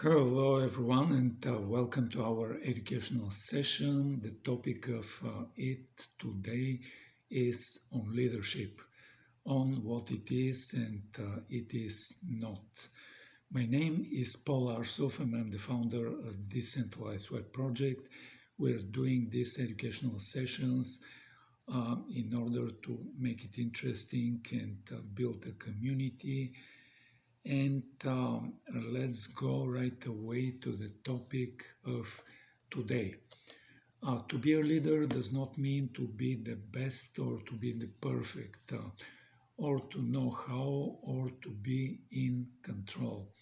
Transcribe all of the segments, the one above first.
Hello, everyone, and welcome to our educational session. The topic of it today is on leadership, on what it is and it is not. My name is Paul Arsov, and I'm the founder of Decentralized Web Project. We're doing these educational sessions in order to make it interesting and build a community. And let's go right away to the topic of today. To be a leader does not mean to be the best or to be the perfect, or to know how or to be in control.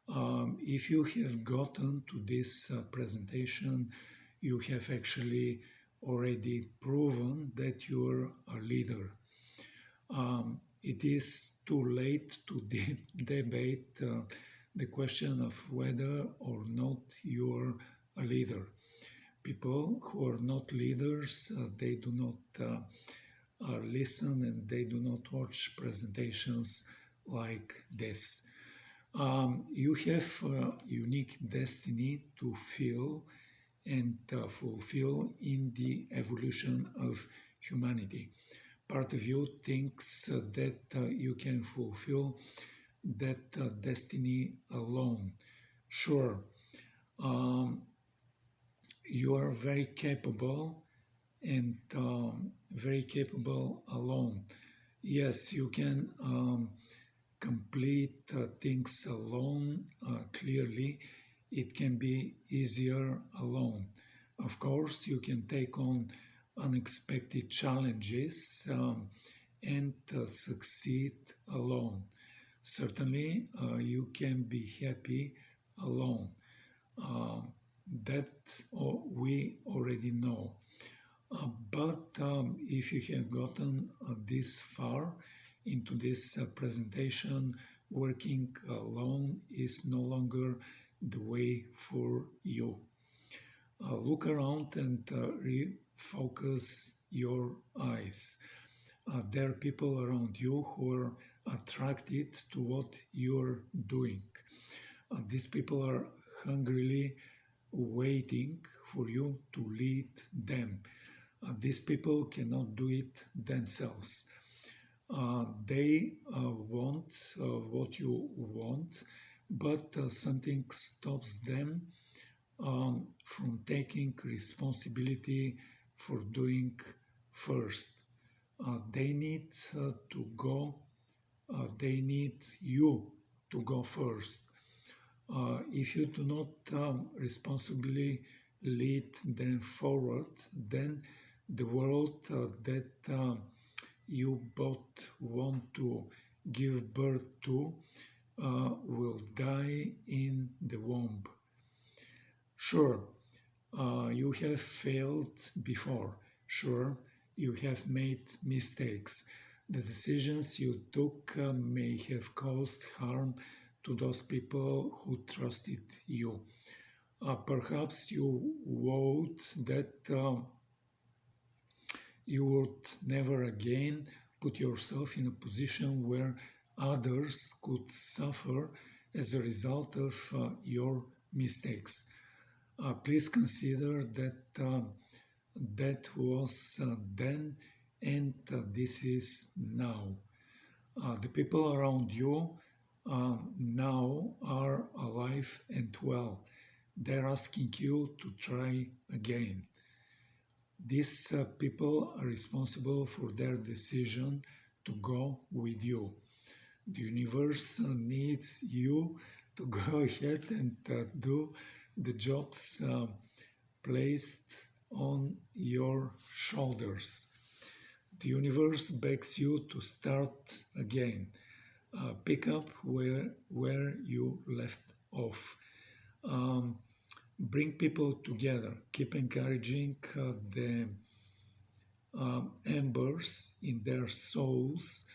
If you have gotten to this presentation, you have actually already proven that you're a leader. It is too late to debate the question of whether or not you're a leader. People who are not leaders, they do not listen and they do not watch presentations like this. You have a unique destiny to feel and fulfill in the evolution of humanity. Part of you thinks that you can fulfill that destiny alone. Sure, you are very capable and very capable alone. Yes, you can complete things alone. Clearly, it can be easier alone. Of course, you can take on unexpected challenges and succeed alone. Certainly, you can be happy alone. That we already know. But if you have gotten this far into this presentation, working alone is no longer the way for you. Look around and refocus your eyes. There are people around you who are attracted to what you're doing. These people are hungrily waiting for you to lead them. These people cannot do it themselves. They want what you want, but something stops them from taking responsibility for doing first. They need to go, they need you to go first. If you do not responsibly lead them forward, then the world that you both want to give birth to will die in the womb. Sure, you have failed before. Sure, you have made mistakes. The decisions you took may have caused harm to those people who trusted you. Perhaps you vowed that you would never again put yourself in a position where others could suffer as a result of your mistakes. Please consider that that was then and this is now. The people around you now are alive and well. They're asking you to try again. These people are responsible for their decision to go with you. The universe needs you to go ahead and do the jobs placed on your shoulders. The universe begs you to start again. Pick up where you left off. Bring people together. Keep encouraging the embers in their souls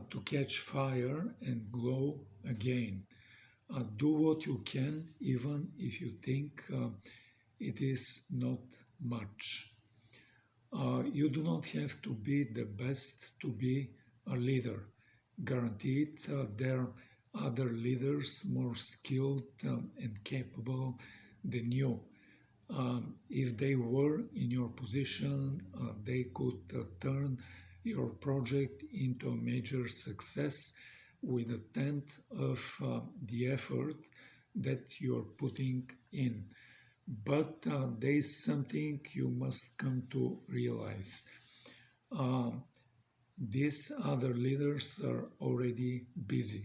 to catch fire and glow again. Do what you can, even if you think it is not much. You do not have to be the best to be a leader. Guaranteed, there other leaders more skilled and capable than you. If they were in your position, they could turn your project into a major success with a tenth of the effort that you're putting in. But there is something you must come to realize. Um, these other leaders are already busy.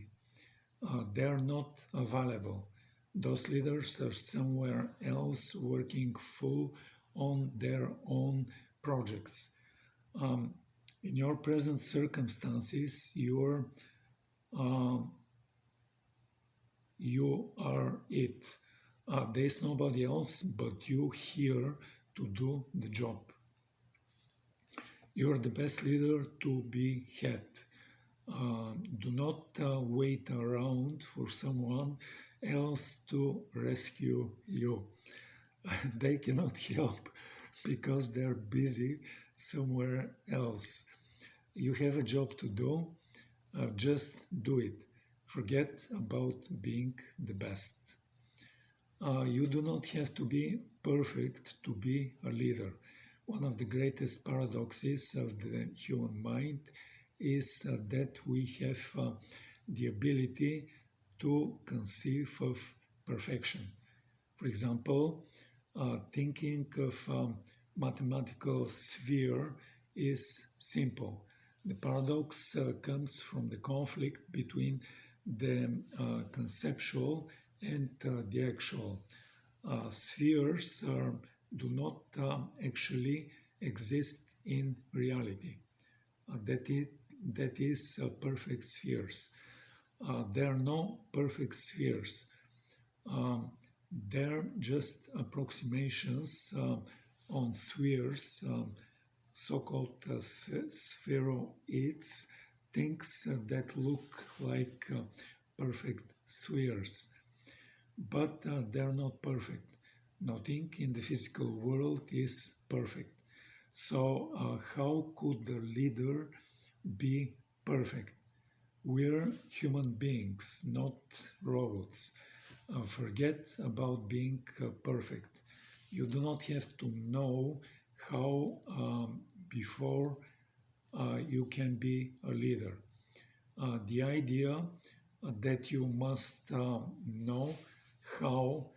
They are not available. Those leaders are somewhere else working full on their own projects. Um, in your present circumstances, um, you are it. There's nobody else but you here to do the job. You're the best leader to be had. Do not wait around for someone else to rescue you. They cannot help because they're busy somewhere else. You have a job to do, just do it. Forget about being the best. You do not have to be perfect to be a leader. One of the greatest paradoxes of the human mind is that we have the ability to conceive of perfection. For example, thinking of mathematical sphere is simple. The paradox comes from the conflict between the conceptual and the actual. Spheres do not actually exist in reality. That is perfect spheres. There are no perfect spheres. Um, they're just approximations on spheres, so-called spheroids, things that look like perfect spheres. But they're not perfect. Nothing in the physical world is perfect. So how could the leader be perfect? We're human beings, not robots. Forget about being perfect. You do not have to know how before you can be a leader. The idea that you must know how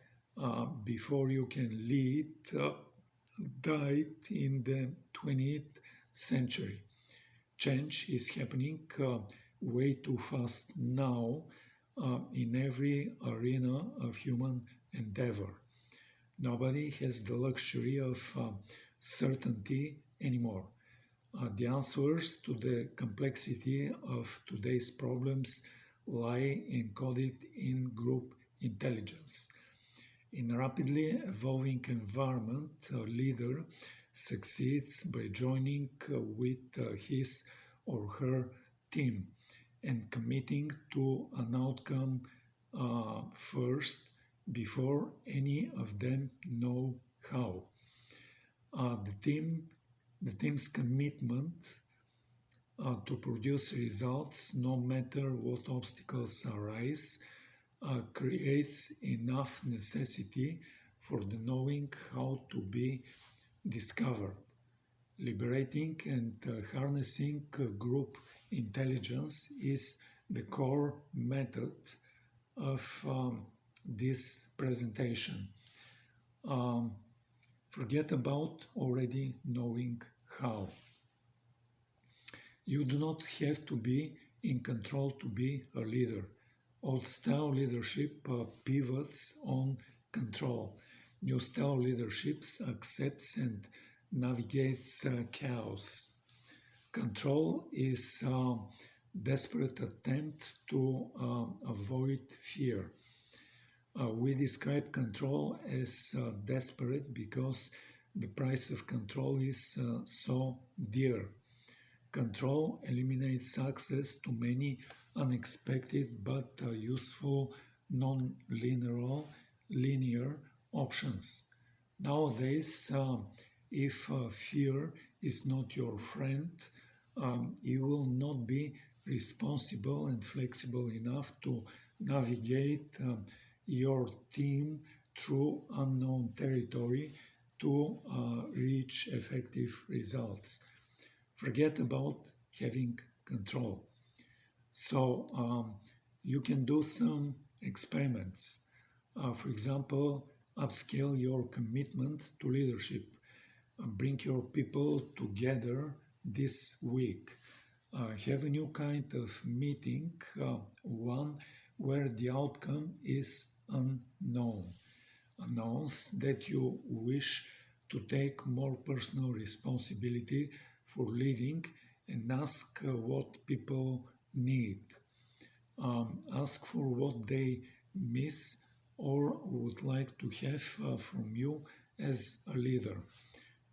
before you can lead died in the 20th century. Change is happening way too fast now in every arena of human endeavor. Nobody has the luxury of certainty anymore. The answers to the complexity of today's problems lie encoded in group intelligence. In a rapidly evolving environment, a leader succeeds by joining with his or her team and committing to an outcome first before any of them know how. The team's commitment to produce results, no matter what obstacles arise, creates enough necessity for the knowing how to be discovered. Liberating and harnessing group intelligence is the core method of this presentation. Um, Forget about already knowing how. You do not have to be in control to be a leader. Old style leadership pivots on control. New style leadership accepts and navigates chaos. Control is a desperate attempt to avoid fear. We describe control as desperate because the price of control is so dear. Control eliminates access to many unexpected but useful non-linear options. Nowadays, if fear is not your friend, you will not be responsible and flexible enough to navigate your team through unknown territory to reach effective results. Forget about having control. So you can do some experiments. For example, upscale your commitment to leadership. Bring your people together this week. Have a new kind of meeting, one where the outcome is unknown. Announce that you wish to take more personal responsibility for leading and ask what people need. Ask for what they miss or would like to have from you as a leader.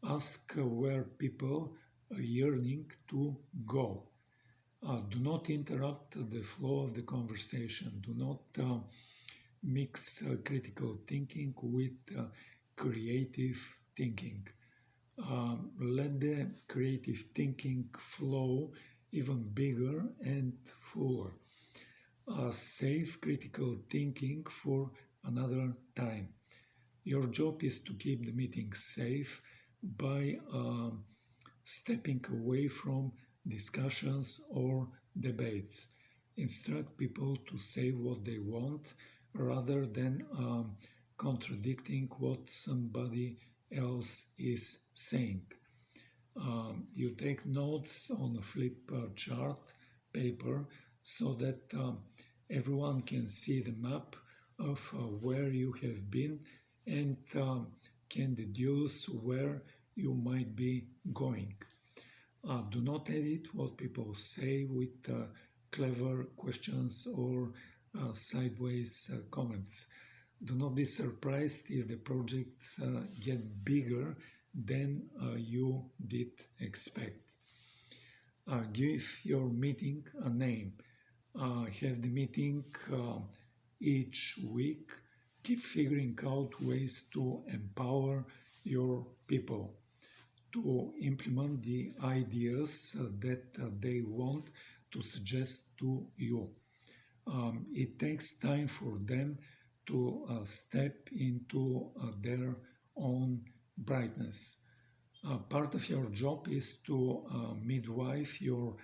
Ask where people are yearning to go. Do not interrupt the flow of the conversation. Do not mix critical thinking with creative thinking. Let the creative thinking flow even bigger and fuller. Save critical thinking for another time. Your job is to keep the meeting safe by stepping away from discussions or debates. Instruct people to say what they want rather than contradicting what somebody else is saying. You take notes on a flip chart paper so that everyone can see the map of where you have been and can deduce where you might be going. Do not edit what people say with clever questions or sideways comments. Do not be surprised if the project gets bigger than you did expect. Give your meeting a name. Have the meeting each week. Keep figuring out ways to empower your people to implement the ideas that they want to suggest to you. It takes time for them to step into their own brightness. Part of your job is to midwife your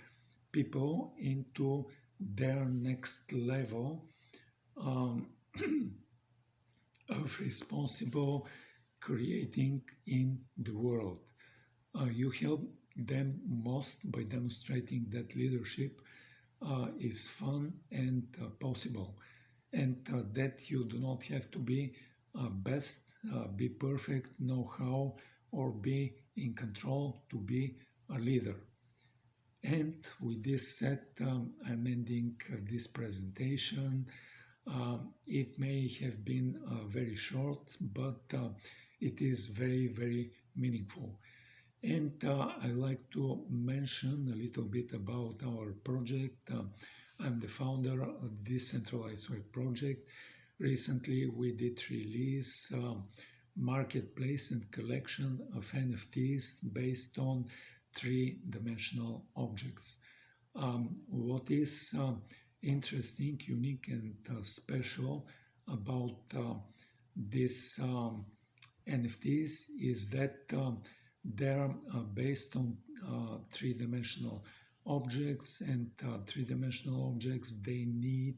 people into their next level um, of responsible creating in the world. You help them most by demonstrating that leadership is fun and possible, and that you do not have to be best, be perfect, know how, or be in control to be a leader. And with this said, I'm ending this presentation. It may have been very short, but it is very, very meaningful. And I like to mention a little bit about our project. I'm the founder of Decentralized Web project. Recently, we did release marketplace and collection of NFTs based on three-dimensional objects. What is interesting, unique, and special about these NFTs is that they're based on three-dimensional objects, and three-dimensional objects, they need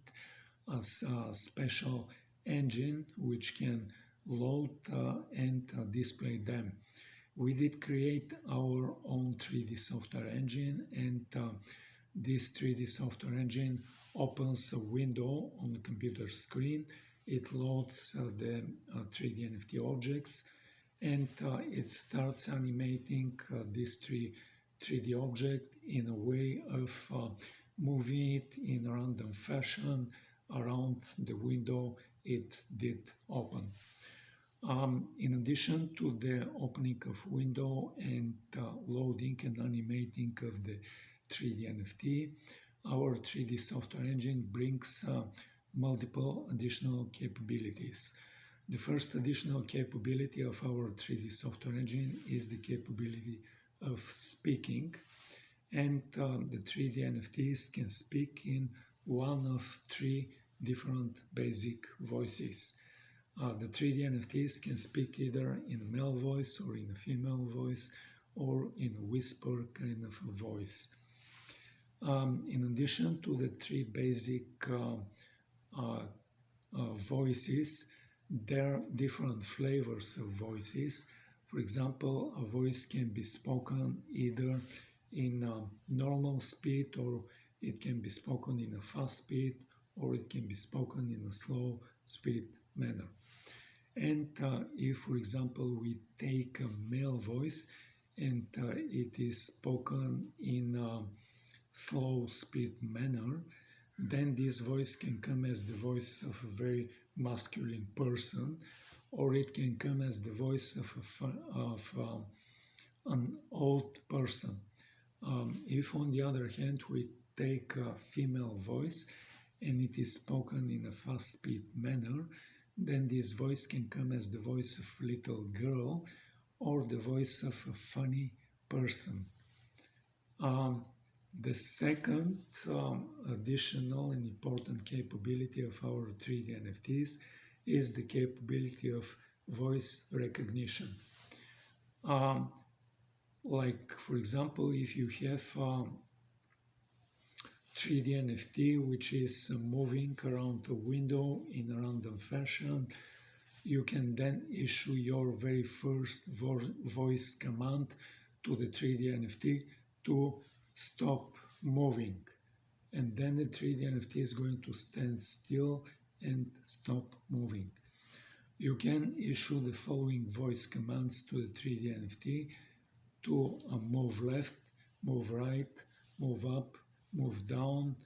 a special engine which can load and display them. We did create our own 3D software engine, and this 3D software engine opens a window on the computer screen. It loads the 3D NFT objects, and it starts animating this 3D object in a way of moving it in a random fashion around the window it did open. In addition to the opening of window and loading and animating of the 3D NFT, our 3D software engine brings multiple additional capabilities. The first additional capability of our 3D software engine is the capability of speaking, and the 3D NFTs can speak in one of three different basic voices. The 3D NFTs can speak either in a male voice or in a female voice or in a whisper kind of a voice. In addition to the three basic voices, there are different flavors of voices. For example, a voice can be spoken either in a normal speed, or it can be spoken in a fast speed, or it can be spoken in a slow speed manner. And if, for example, we take a male voice and it is spoken in a slow speed manner, then this voice can come as the voice of a very masculine person, or it can come as the voice of an old person. If, on the other hand, we take a female voice and it is spoken in a fast speed manner, then this voice can come as the voice of a little girl or the voice of a funny person. The second additional and important capability of our 3D NFTs is the capability of voice recognition. Like, for example, if you have 3D NFT which is moving around a window in a random fashion, you can then issue your very first voice command to the 3D NFT to stop moving, and then the 3D NFT is going to stand still and stop moving. You can issue the following voice commands to the 3D NFT to move left, move right, move up, move down,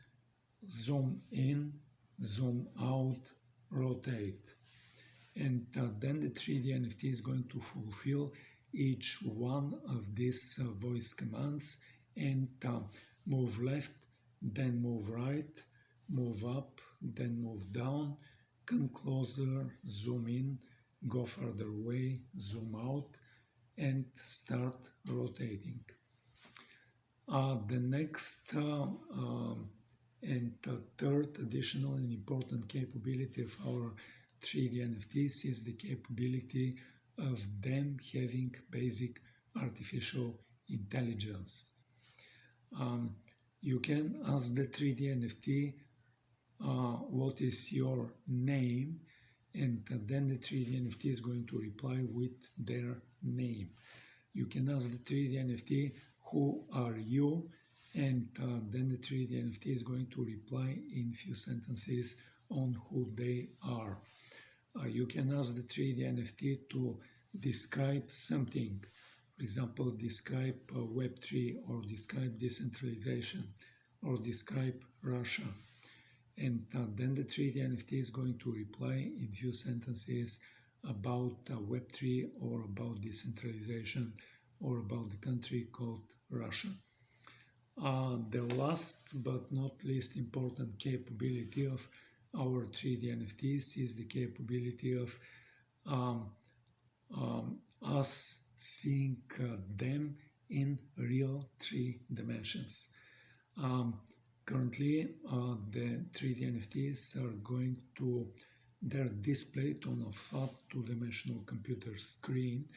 zoom in, zoom out, rotate. And then the 3D NFT is going to fulfill each one of these voice commands and move left, then move right, move up, then move down, come closer, zoom in, go further away, zoom out, and start rotating. The next and third additional and important capability of our 3D NFTs is the capability of them having basic artificial intelligence. You can ask the 3D NFT what is your name, and then the 3D NFT is going to reply with their name. You can ask the 3D NFT who are you, and then the 3D NFT is going to reply in few sentences on who they are. You can ask the 3D NFT to describe something. For example, describe Web3, or describe decentralization, or describe Russia. And then the 3D NFT is going to reply in few sentences about Web3, or about decentralization, or about the country called Russia. The last but not least important capability of our 3D NFTs is the capability of us seeing them in real 3 dimensions. Currently, the 3D NFTs they're displayed on a flat 2-dimensional computer screen,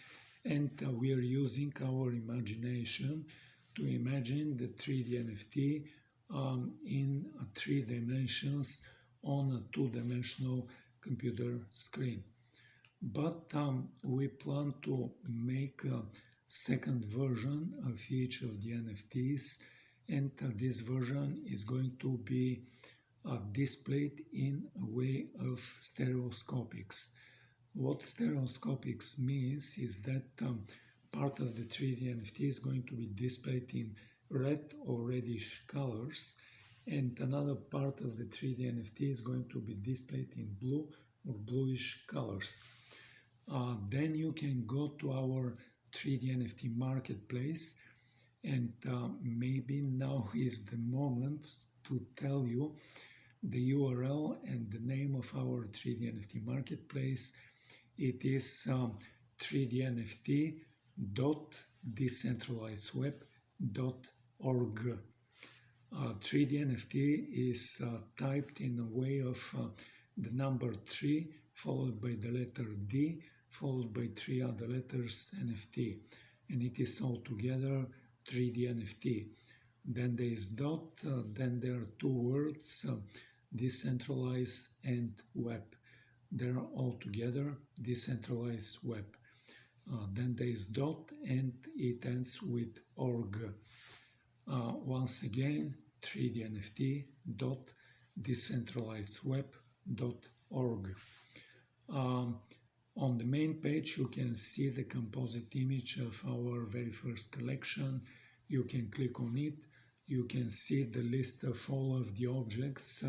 and we are using our imagination to imagine the 3D NFT in 3 dimensions on a 2-dimensional computer screen. But we plan to make a second version of each of the NFTs, and this version is going to be displayed in a way of stereoscopics. What stereoscopics means is that part of the 3D NFT is going to be displayed in red or reddish colors, and another part of the 3D NFT is going to be displayed in blue or bluish colors. Then you can go to our 3D NFT marketplace, and maybe now is the moment to tell you the URL and the name of our 3D NFT marketplace. It is 3dnft.decentralizedweb.org. 3D NFT is typed in a way of the number 3 followed by the letter D followed by 3 other letters NFT, and it is altogether 3D NFT. Then there is dot, then there are two words, decentralized and web. They are all together decentralized web. Then there is dot and it ends with org. Once again, 3D NFT dot decentralizedweb.org. On the main page you can see the composite image of our very first collection. You can click on it. You can see the list of all of the objects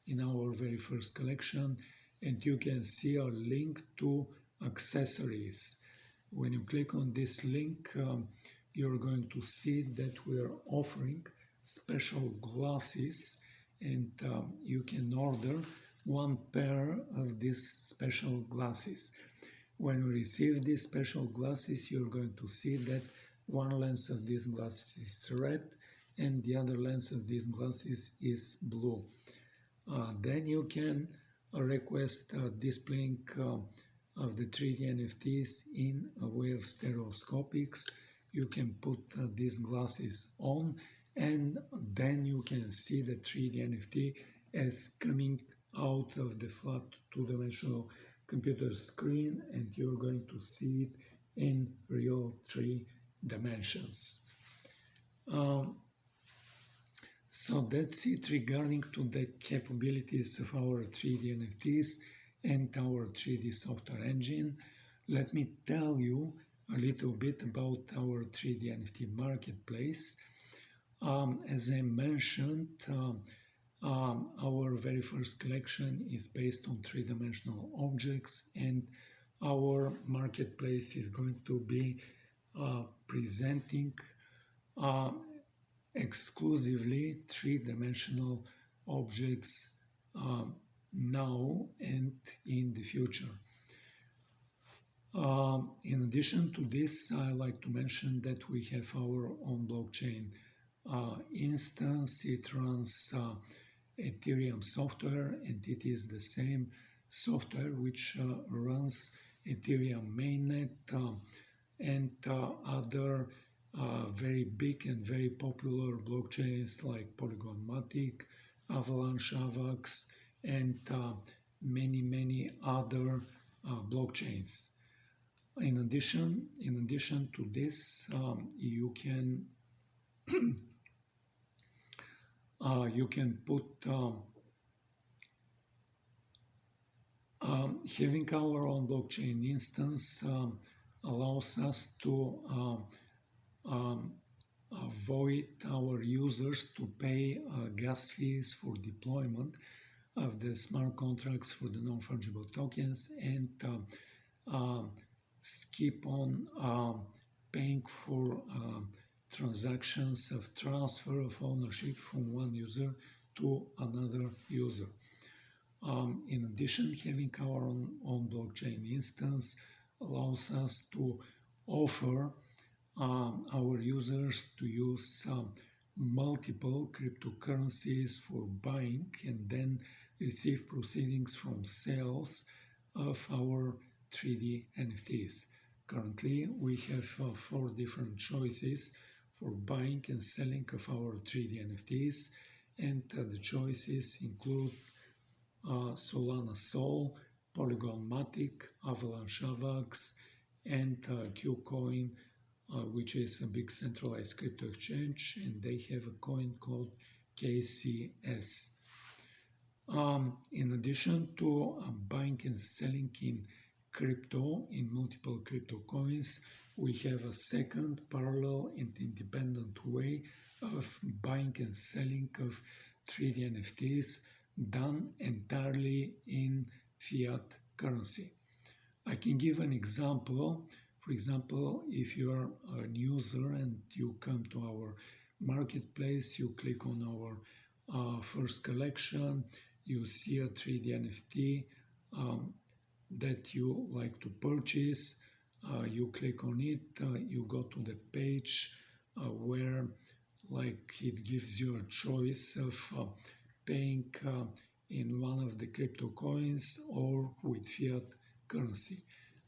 in our very first collection, and you can see a link to accessories. When you click on this link, you're going to see that we are offering special glasses, and you can order one pair of these special glasses. When you receive these special glasses, you're going to see that one lens of these glasses is red and the other lens of these glasses is blue. Then you can request displaying of the 3D NFTs in a way of stereoscopics. You can put these glasses on, and then you can see the 3D NFT as coming out of the flat two-dimensional computer screen, and you're going to see it in real 3 dimensions. So that's it regarding to the capabilities of our 3D NFTs and our 3D software engine. Let me tell you a little bit about our 3D NFT marketplace. As I mentioned, our very first collection is based on three-dimensional objects, and our marketplace is going to be presenting exclusively three-dimensional objects now and in the future. In addition to this, I like to mention that we have our own blockchain instance. It runs Ethereum software, and it is the same software which runs Ethereum mainnet and other very big and very popular blockchains like Polygon Matic, Avalanche Avax, and many other blockchains. In addition to this, you can put having our own blockchain instance allows us to avoid our users to pay gas fees for deployment of the smart contracts for the non-fungible tokens, and skip on paying for transactions of transfer of ownership from one user to another user. In addition, having our own blockchain instance allows us to offer our users to use multiple cryptocurrencies for buying and then receive proceedings from sales of our 3D NFTs. Currently, we have 4 different choices for buying and selling of our 3D NFTs, and the choices include Solana Sol, Polygon Matic, Avalanche Avax, and Qcoin, which is a big centralized crypto exchange, and they have a coin called KCS. In addition to buying and selling in crypto, in multiple crypto coins, we have a second parallel and independent way of buying and selling of 3D NFTs done entirely in fiat currency. I can give an example. For example, if you are a user and you come to our marketplace, you click on our first collection, you see a 3D NFT that you like to purchase, you click on it, you go to the page where like it gives you a choice of paying in one of the crypto coins or with fiat currency.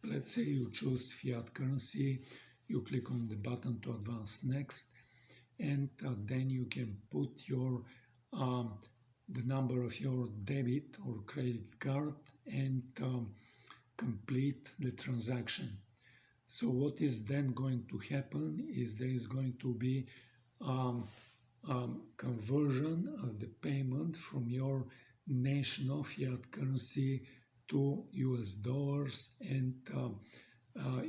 Let's say you choose fiat currency, you click on the button to advance next, and then you can put your the number of your debit or credit card and complete the transaction. So what is then going to happen is there is going to be um, conversion of the payment from your national fiat currency to US dollars, and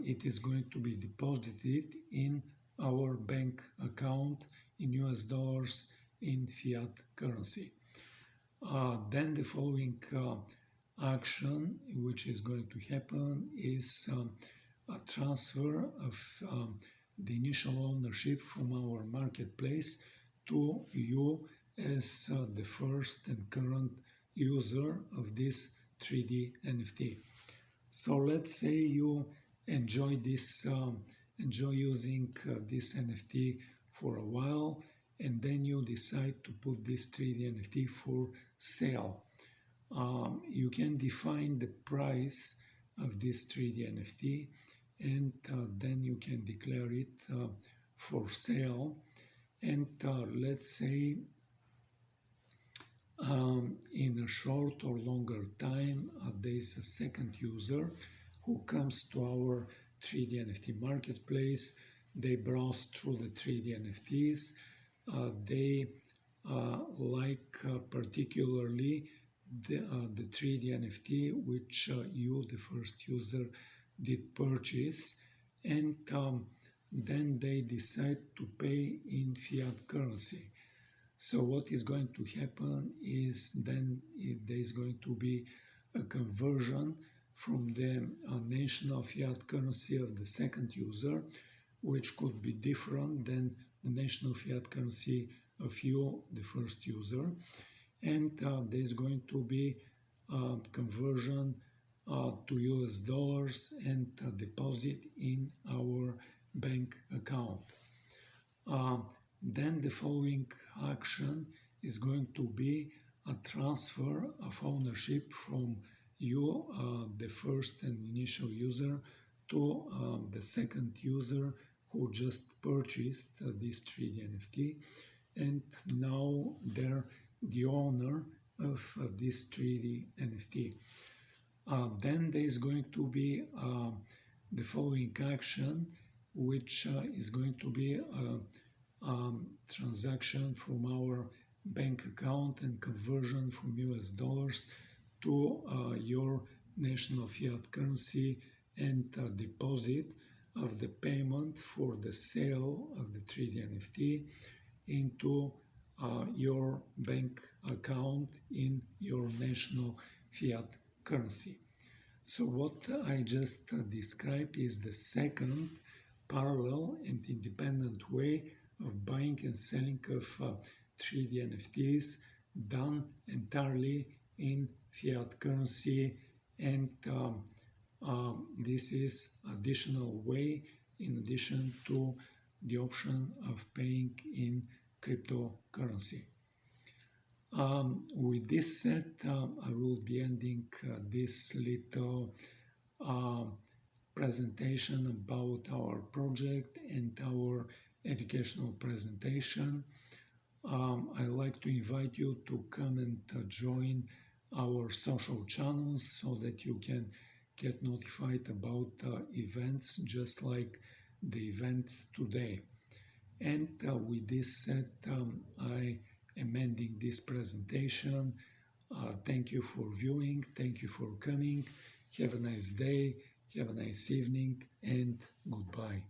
it is going to be deposited in our bank account in US dollars in fiat currency. Then the following action which is going to happen is a transfer of the initial ownership from our marketplace to you as the first and current user of this 3D NFT. So let's say you enjoy using this NFT for a while, and then you decide to put this 3D NFT for sale. You can define the price of this 3D NFT, and then you can declare it for sale. And let's say in a short or longer time, there is a second user who comes to our 3D NFT marketplace. They browse through the 3D NFTs. They like particularly the 3D NFT which you, the first user, did purchase, and then they decide to pay in fiat currency. So what is going to happen is then there is going to be a conversion from the national fiat currency of the second user, which could be different than the national fiat currency of you, the first user. And there is going to be conversion to US dollars and deposit in our bank account. Then the following action is going to be a transfer of ownership from you, the first and initial user, to the second user who just purchased this 3D NFT, and now they're the owner of this 3D NFT. Then there is going to be the following action, which is going to be a transaction from our bank account and conversion from US dollars to your national fiat currency, and deposit of the payment for the sale of the 3D NFT into your bank account in your national fiat currency. So what I just described is the second parallel and independent way of buying and selling of 3D NFTs done entirely in fiat currency, and this is additional way in addition to the option of paying in cryptocurrency. With this said, I will be ending this little presentation about our project and our educational presentation. I'd like to invite you to come and join our social channels so that you can get notified about events just like the event today. And with this said, I am ending this presentation. Thank you for viewing, thank you for coming. Have a nice day, have a nice evening, and goodbye.